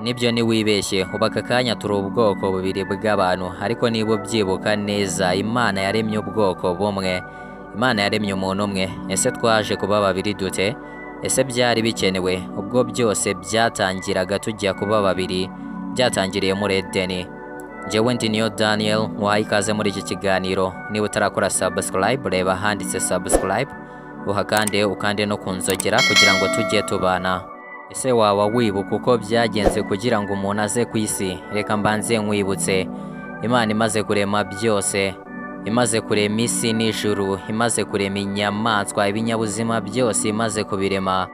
nibyo ntiwibeshye ubu aka kanya turi ubwoko bubiri bw'abantu, ariko niba ubyibuka neza Imana yaremye ubwoko bumwe, Imana yaremye umuntu umwe. Ese twaje kuba babiri dute? Ese byari bikenewe? Ubwo byose byatangiraga tujya kuba babiri, byatangiriye muri Edeni. Njyewe ndi Niyo Daniel, muhaye ikaze muri iki kiganiro. Niba utarakora subscribe, reba handitse subscribe, ukande no kunzogera kugira ngo tujye tubana. Ese waba wibuka uko byagenze kugira ngo umuntu aze ku isi? Reka mbanze nkwibutse. Imana imaze kurema byose, imaze kurema isi n'ijuru, imaze kurema inyamaswa, ibinyabuzima byose imaze kubirema.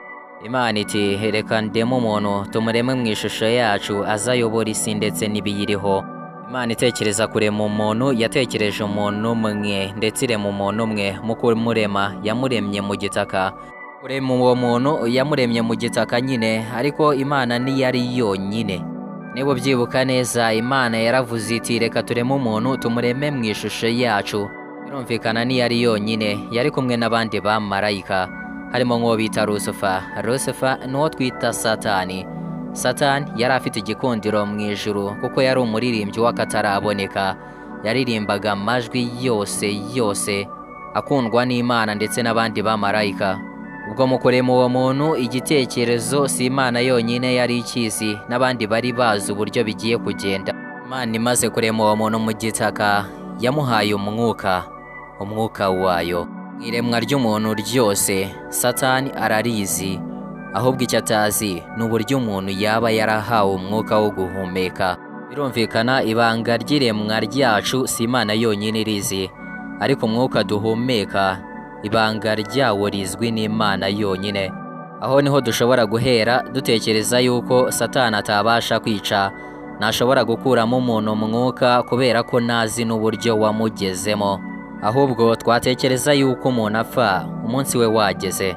Imana iti reka ndeme umuntu tumureme mu ishusho yacu azayobora isi ndetse n'ibiyiriho. Imana itekereza kurema umuntu, yatekereje umuntu umwe ndetse irema umuntu umwe. Mu kumurema yamuremye mu gitaka. Kurema uwo muntu yamuremye mu gitaka nyine, ariko Imana ntiyari yonyine. Niba ubyibuka neza, Imana yaravuze iti reka tureme umuntu tumureme mu ishusho yacu. Birumvikana ntiyari yonyine, yari kumwe n'abandi bamarayika, harimo nk'uwo bita Lucifer. Lucifer n'uwo twita Satani. Satani yari afite igikundiro mu ijuru kuko yari umuririmbyi w'akataraboneka. Yaririmbaga amajwi yose akundwa n'Imana ndetse n'abandi bamarayika. Ubwo mu kurema uwo muntu, igitekerezo si Imana yonyine yari ikizi, n'abandi bari bazi uburyo bigiye kugenda. Imana imaze kurema uwo muntu mu gitaka, yamuhaye umwuka wayo. Mu iremwa ry'umuntu ryose Satani ararizi, ahubwo icyo atazi ni uburyo umuntu yaba yarahawe umwuka wo guhumeka. Birumvikana ibanga ry'iremwa ryacu si Imana yonyine irizi, ariko umwuka duhumeka ibanga ryawo rizwi n'Imana yonyine. Aho niho dushobora guhera dutekereza yuko Satani atabasha kwica, ntashobora gukuramo umuntu umwuka kubera ko ntazi n'uburyo wamugezemo, ahubwo twatekereza yuko umuntu apfa umunsi we wageze.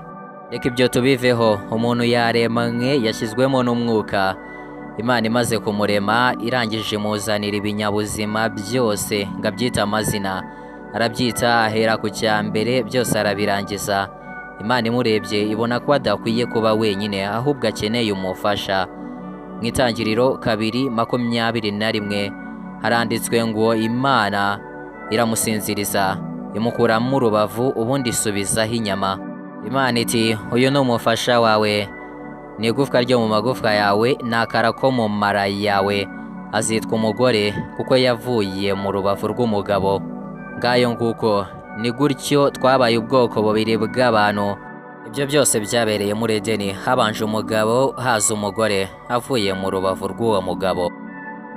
Reka ibyo tubiveho. Umuntu yaremanywe, yashyizwemo n'umwuka. Imana imaze kumurema, irangije imuzanira ibinyabuzima byose ngo abyite amazina. Arabyita ahera ku cya mbere, byose arabirangiza. Imana imurebye ibona ko adakwiye kuba wenyine, ahubwo akeneye umufasha. Mu Itangiriro 2:21 haranditswe ngo Imana iramusinziriza, imukuramo urubavu, ubundi isubizaho inyama. Imana iti uyu ni umufasha wawe, ni igufwa ryo mu magufwa yawe, ni akara ko mu mara yawe. Azitwa umugore kuko yavuye mu rubavu rw'umugabo. Ngayo nguko ni gutyo twabaye ubwoko bubiri bw'abantu. Ibyo byose byabereye muri Edeni. Habanje umugabo, haza umugore avuye mu rubavu rw'uwo mugabo.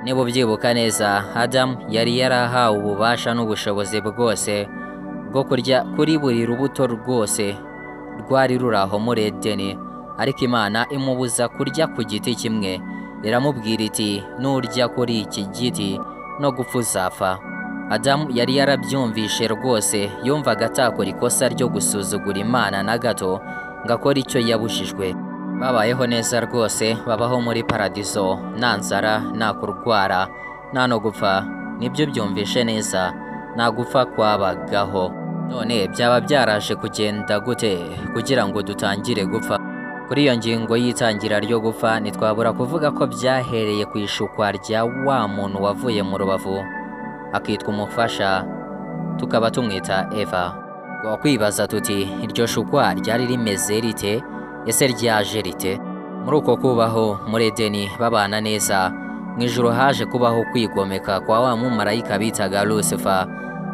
Niba ubyibuka neza, Adamu yari yarahawe ububasha n'ubushobozi bwose bwo kurya kuri buri rubuto rwose rwari ruri aho muri Edeni, ariko Imana imubuza kurya ku giti kimwe. Iramubwira iti nurya kuri iki giti no gupfa uzapfa. Adamu yari yarabyumvishe rwose, yumvaga atakora ikosa ryo gusuzugura Imana na gato ngo akore icyo yabujijwe. Babayeho neza rwose, babaho muri paradizo, nta nzara, nta kurwara, nta no gupfa. Nibyo byumvishe neza, nta gupfa kwabagaho. None byaba byaraje kugenda gute kugira ngo dutangire gupfa? Kuri iyo ngingo y'itangira ryo gupfa, ntitwabura kuvuga ko byahereye ku ishukwa rya wa muntu wavuye mu rubavu akitwa umufasha, tukaba tumwita Eva. Wakwibaza tuti iryo shukwa ryari rimeze rite? Ese ryaje rite? Muri uko kubaho muri Edeni babana neza, mu ijuru haje kubaho kwigomeka kwa wa mumarayika bitaga Lucifer,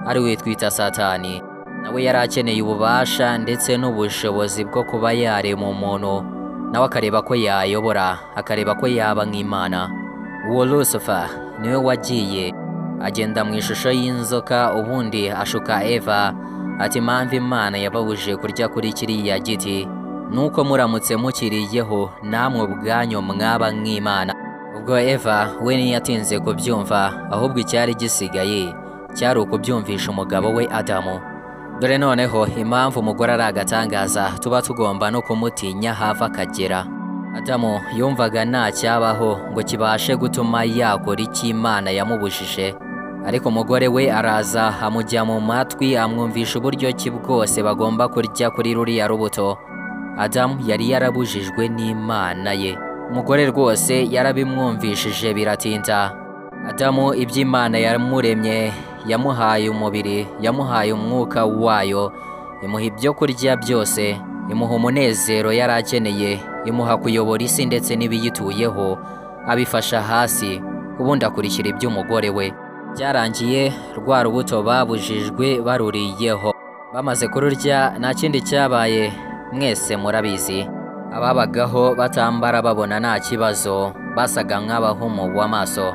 ari we twita Satani. Nawe yari akeneye ububasha ndetse n'ubushobozi bwo kuba yarema umuntu, nawe akareba ko yayobora, akareba ko yaba nk'Imana. Uwo Lucifer niwe wagiye agenda mu ishusho y'inzoka, ubundi ashuka Eva ati impamvu Imana yababujije kurya kuri kiriya giti nuko muramutse mukiriyeho namwe ubwanyu mwaba nk'Imana. Ubwo Eva we ntiyatinze kubyumva, ahubwo icyari gisigaye cyari ukubyumvisha umugabo we Adamu. Dore noneho impamvu umugore ari agatangaza, tuba tugomba no kumutinya hava akagera. Adamu yumvaga nta cyabaho ngo kibashe gutuma yakora icyo Imana yamubujije, ariko umugore we araza amujya mu matwi, amwumvisha uburyo ki bwose bagomba kurya kuri ruriya rubuto Adamu yari yarabujijwe n'Imana ye. umugore rwose yarabimwumvishije biratinda. Adamu iby'Imana yamuremye, yamuhaye umubiri, yamuhaye umwuka wayo, imuha ibyo kurya byose, imuha umunezero yari akeneye, imuha kuyobora isi ndetse n'ibiyituyeho, abifasha hasi, ubundi akurikira iby'umugore we. Byarangiye rwa rubuto babujijwe baruriyeho. Bamaze kururya nta kindi cyabaye, mwese murabizi. Ababagaho batambara babona nta kibazo, basaga nk'abahumuwe amaso.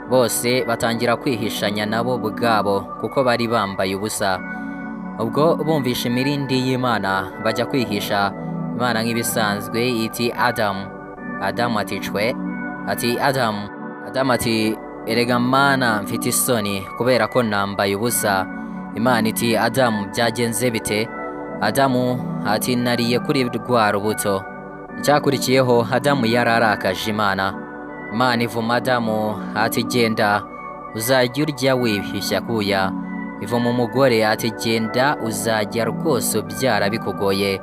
Bose batangira kwihishanya nabo ubwabo kuko bari bambaye ubusa. Ubwo bumvisha imirindi y'Imana bajya kwihisha. Imana nk'ibisanzwe iti Adamu. Adamu ati cwe. Ati Adamu. Adamu ati erega Mana mfite isoni kubera ko nambaye ubusa. Imana iti Adamu byagenze bite? Adamu ati nariye kuri rwa rubuto. Icyakurikiyeho Adamu yararakaje Imana. Imana ivuma Adamu ati genda uzajya urya wihisha kuya. Ivuma umugore ati genda uzajya rwose ubyara bikugoye.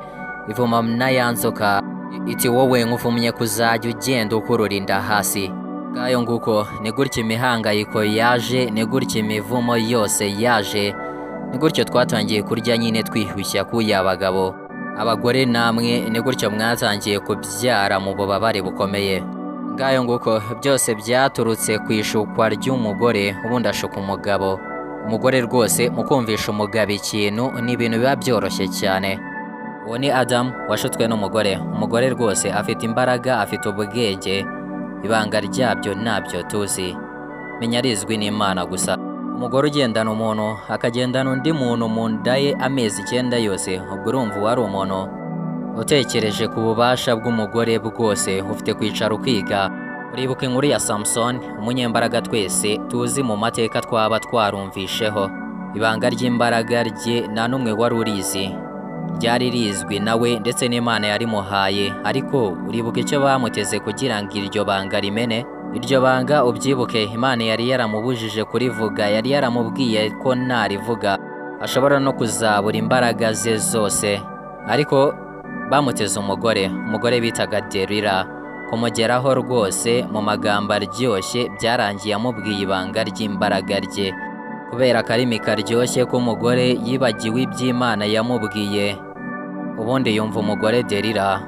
Ivuma na ya nzoka iti wowe nkuvumye kuzajya ugenda ukurura inda hasi. Ngayo nguko ni gutya imihangayiko yaje, ni gutya imivumo yose yaje, ni gutyo twatangiye kurya nyine twihushya kuya abagabo. Abagore namwe ni gutyo mwatangiye kubyara mu bubabare bukomeye. Ngayo nguko byose byaturutse ku ishukwa ry'umugore ubundi ashuka umugabo. Umugore rwose mukumvisha umugabo ikintu ni ibintu biba byoroshye cyane. Uwo ni Adamu washutswe n'umugore. Umugore rwose afite imbaraga, afite ubwenge, ibanga ryabyo ntabyo tuzi, menya rizwi n'Imana gusa. Umugore ugendana umuntu akagendana undi muntu mu nda ye amezi 9 yose, ubwo urumva wari umuntu utekereje ku bubasha bw'umugore bwose, ufite kwicara ukiga. Uribuka inkuru ya Samson, umunyembaraga twese tuzi mu mateka twaba twarumvisheho. Ibanga ry'imbaraga rye nta n'umwe wari urizi, ryari rizwi nawe ndetse n'Imana yarimuhaye. Ariko uribuka icyo bamuteze kugira ngo iryo banga rimene? Iryo banga ubyibuke, Imana yari yaramubujije kurivuga, yari yaramubwiye ko narivuga ashobora no kuzabura imbaraga ze zose. Ariko bamuteze umugore bitaga Delila. Kumugeraho rwose mu magambo aryoshye byarangiye amubwiye ibanga ry'imbaraga rye. Kubera akarimi karyoshye k'umugore yibagiwe iby'Imana yamubwiye, ubundi yumva umugore Delila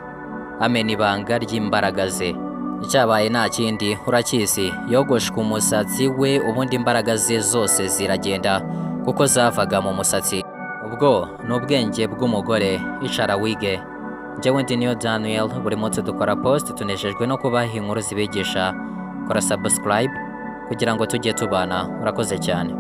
amena ibanga ry'imbaraga ze. Icyabaye nta kindi urakizi, yogoshwe umusatsi we ubundi imbaraga ze zose ziragenda kuko zavaga mu musatsi. Ubwo ni ubwenge bw'umugore. Icara wige. Njyewe ndi Niyo Daniel, buri munsi dukora post, tunejejwe no kubaha inkuru zibigisha. Kora subscribe kugira ngo tujye tubana. Urakoze cyane.